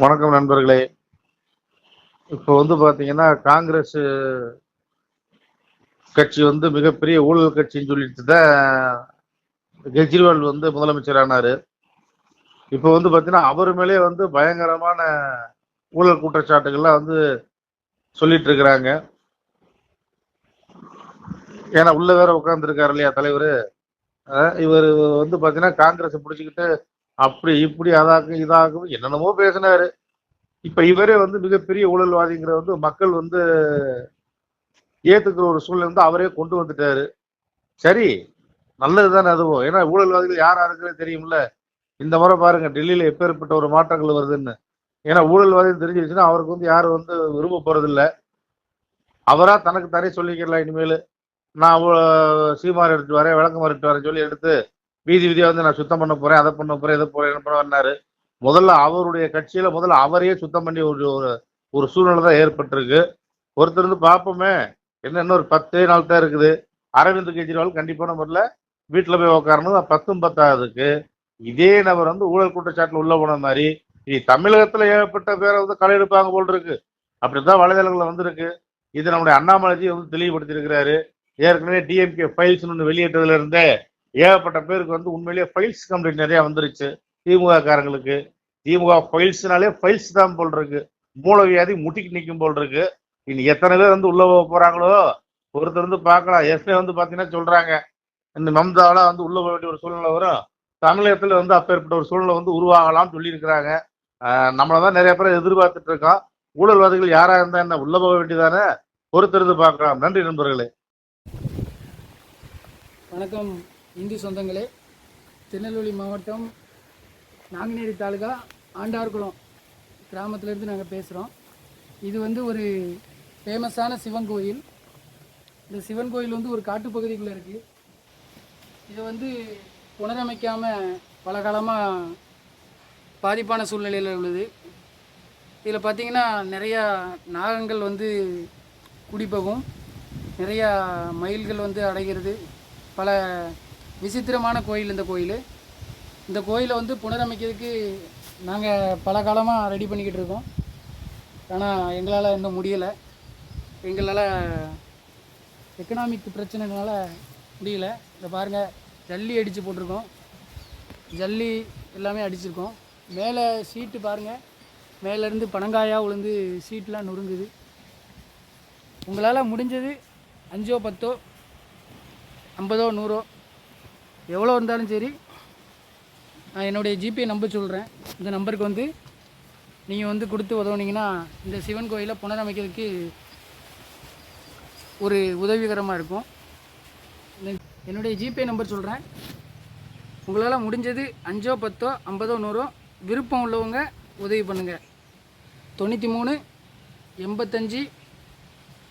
வணக்கம் நண்பர்களே. இப்போ பாத்தீங்கன்னா காங்கிரஸ் கட்சி மிகப்பெரிய ஊழல் கட்சின்னு சொல்லிட்டு தான் கெஜ்ரிவால் முதலமைச்சர் ஆனாரு. இப்போ பாத்தீங்கன்னா அவர் மேலே பயங்கரமான ஊழல் குற்றச்சாட்டுகள்லாம் சொல்லிட்டு இருக்கிறாங்க. ஏன்னா உள்ள வேற உட்கார்ந்து இருக்காரு இல்லையா தலைவர். இவர் பாத்தீங்கன்னா காங்கிரஸ் பிடிச்சுக்கிட்டு அப்படி இப்படி அதாக்கும் இதாகும் என்னென்னமோ பேசினாரு. இப்ப இவரே மிகப்பெரிய ஊழல்வாதிங்கிற மக்கள் ஏத்துக்கிற ஒரு சூழ்நிலை அவரே கொண்டு வந்துட்டாரு. சரி, நல்லதுதானே அதுவும். ஏன்னா ஊழல்வாதிகள் யாரா இருக்குன்னு தெரியும்ல. இந்த முறை பாருங்க டெல்லியில எப்பேற்பட்ட ஒரு மாற்றங்கள் வருதுன்னு. ஏன்னா ஊழல்வாதி தெரிஞ்சிருச்சுன்னா அவருக்கு யாரும் விரும்ப போறது இல்ல. அவரா தனக்கு தானே சொல்லிக்கலாம். இனிமேல் நான் சீமார் எடுத்து வரேன், விளக்கமாறு எடுத்து வரேன் சொல்லி எடுத்து வீதி வீதியா நான் சுத்தம் பண்ண போறேன், அதை பண்ண போறேன், இதை போறேன், என்ன பண்ணாரு. முதல்ல அவருடைய கட்சியில அவரையே சுத்தம் பண்ணி ஒரு ஒரு சூழ்நிலை தான் ஏற்பட்டிருக்கு. ஒருத்தர் பார்ப்போமே, என்ன இன்னொரு 10 நாள் தான் இருக்குது. அரவிந்த் கெஜ்ரிவால் கண்டிப்பான முறையில் வீட்டுல போய் உட்காரணும். 10ம் 10ஆவதுக்கு இதே நபர் ஊழல் குற்றச்சாட்டுல உள்ள போன மாதிரி தமிழகத்துல ஏகப்பட்ட பேரை களை எடுப்பாங்க போல் இருக்கு. அப்படித்தான் வலைதளங்கள்ல வந்திருக்கு. இது நம்முடைய அண்ணாமலைஜி தெளிவுபடுத்தியிருக்கிறாரு. ஏற்கனவே டிஎம்கே ஃபைல்ஸ் வெளியேற்றதுல இருந்தே ஏகப்பட்ட பேருக்கு உண்மையிலேயே ஃபைல்ஸ் கம்ப்ளைண்ட் நிறைய வந்துருச்சு. திமுக காரங்களுக்கு திமுக ஃபைல்ஸ்னாலே ஃபைல்ஸ் தான் போல் இருக்கு. மூலவியாதி முட்டிக்கு நிற்கும் போல் இருக்கு. இனி எத்தனை பேர் உள்ள போறாங்களோ ஒருத்தர் பார்க்கலாம். ஏற்கனவே பாத்தீங்கன்னா சொல்றாங்க, இந்த மம்தாவெல்லாம் உள்ள போக வேண்டிய ஒரு சூழ்நிலை வரும். தமிழகத்துல அப்பேற்பட்ட ஒரு சூழ்நிலை உருவாகலாம்னு சொல்லி இருக்கிறாங்க. நம்மளதான் நிறைய பேர் எதிர்பார்த்துட்டு இருக்கோம். ஊழல்வாதிகள் யாரா இருந்தா என்ன, உள்ள போக வேண்டியதானே, பொறுத்திருந்து பார்க்கலாம். நன்றி நண்பர்களே. வணக்கம் இந்து சொந்தங்களே. திருநெல்வேலி மாவட்டம் நாங்குநேரி தாலுகா ஆண்டார்குளம் கிராமத்திலேருந்து நாங்கள் பேசுகிறோம். இது ஒரு ஃபேமஸான சிவன் கோயில். இந்த சிவன் கோயில் ஒரு காட்டுப்பகுதிக்குள்ளே இருக்குது. இதை புனரமைக்காமல் பல காலமாக பாதிப்பான சூழ்நிலையில் உள்ளது. இதில் பார்த்திங்கன்னா நிறையா நாகங்கள் குடிபோகும், நிறையா மயில்கள் அடைகிறது. பல விசித்திரமான கோயில் இந்த கோயில். இந்த கோயிலை புனரமைக்கிறதுக்கு நாங்கள் பல காலமாக ரெடி பண்ணிக்கிட்டு இருக்கோம். ஆனால் எங்களால் இன்னும் முடியலை. எங்களால் எக்கனாமிக் பிரச்சனைனால முடியல. இதை பாருங்கள், ஜல்லி அடித்து போட்டிருக்கோம், ஜல்லி எல்லாமே அடிச்சிருக்கோம். மேலே சீட்டு பாருங்கள், மேலேருந்து பனங்காயாக விழுந்து சீட்டெலாம் நொறுங்குது. உங்களால் முடிஞ்சது 5 10 50 100 எவ்வளோ இருந்தாலும் சரி, நான் என்னுடைய ஜிபே நம்பர் சொல்கிறேன். இந்த நம்பருக்கு நீங்கள் கொடுத்து உதவுனீங்கன்னா இந்த சிவன் கோயிலை புனரமைக்கிறதுக்கு ஒரு உதவிகரமாக இருக்கும். என்னுடைய ஜிபே நம்பர் சொல்கிறேன். உங்களால் முடிஞ்சது 5 10 50 100 விருப்பம் உள்ளவங்க உதவி பண்ணுங்கள். 93 85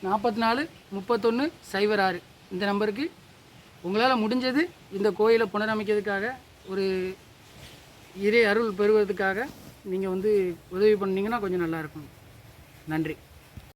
44 31 06 இந்த நம்பருக்கு உங்களால் முடிஞ்சது இந்த கோயிலை புனரமைக்கிறதுக்காக, ஒரு இறை அருள் பெறுவதற்காக நீங்கள் உதவி பண்ணிங்கன்னா கொஞ்சம் நல்லாயிருக்கும். நன்றி.